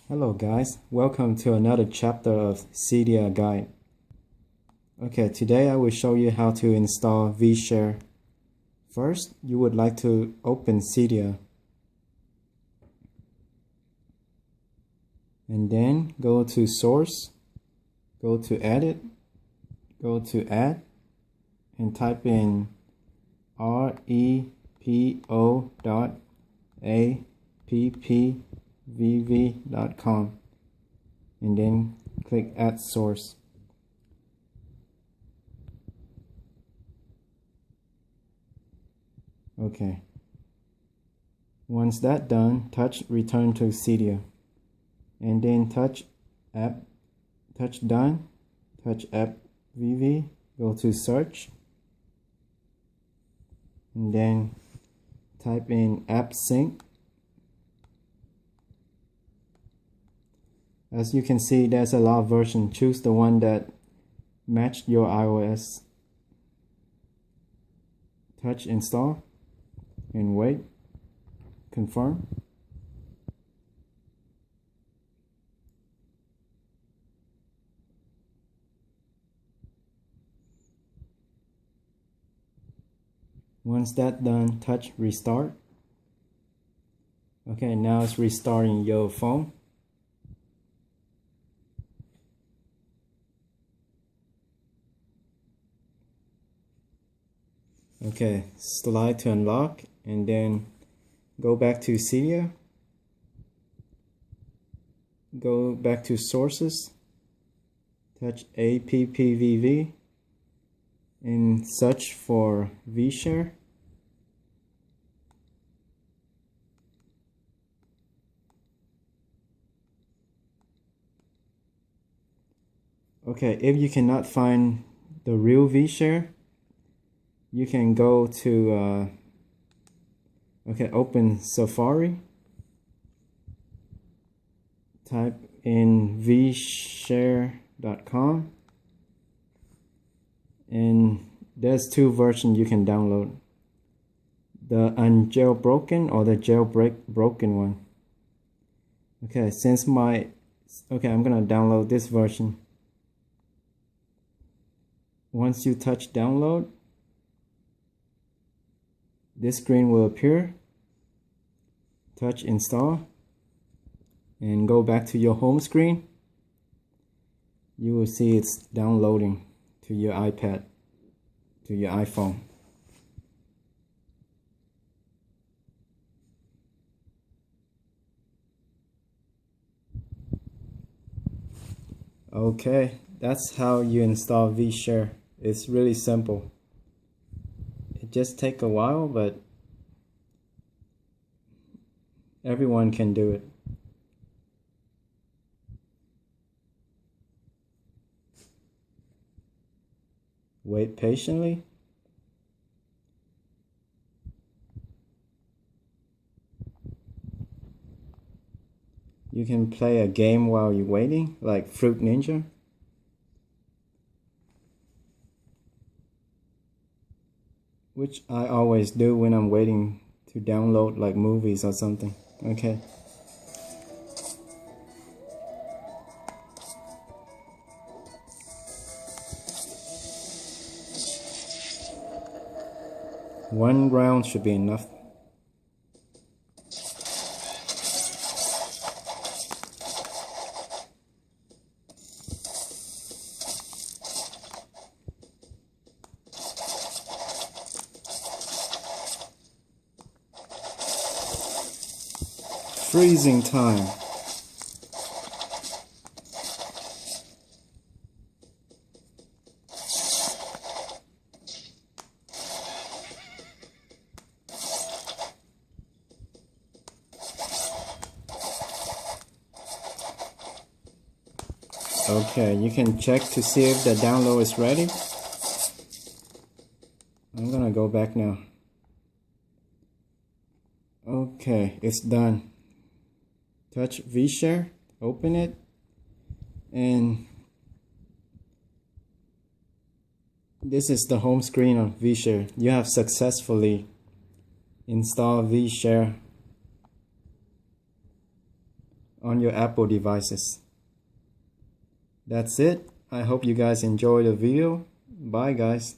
Hello guys, welcome to another chapter of Cydia Guide. Okay, today I will show you how to install Vshare. First, you would like to open Cydia. And then go to Source, go to Edit, go to Add, and type in repo.appvv.com and then click Add Source. Okay. Once that's done, touch Return to Cydia. And then touch App, touch Done, touch App VV, go to Search, and then type in App Sync. As you can see, there's a lot of versions. Choose the one that matched your iOS. Touch Install and wait. Confirm. Once that's done, touch Restart. Okay, now it's restarting your phone. Okay, slide to unlock and then go back to Cydia. Go back to Sources. Touch appvv and search for Vshare. Okay, if you cannot find the real Vshare, you can go to open Safari, type in vshare.com, and there's two versions you can download, the unjailbroken or the jailbroken one. Okay, I'm gonna download this version. Once you touch download, this screen will appear. Touch install and go back to your home screen. You will see it's downloading to your iPad, to your iPhone. Okay, that's how you install Vshare. It's really simple. It just takes a while, but everyone can do it. Wait patiently. You can play a game while you're waiting, like Fruit Ninja. Which I always do when I'm waiting to download like movies or something. Okay. One round should be enough. Freezing time. Okay, you can check to see if the download is ready. I'm gonna go back now. Okay, it's done. Touch Vshare, open it, and this is the home screen of Vshare. You have successfully installed Vshare on your Apple devices. That's it. I hope you guys enjoyed the video. Bye guys.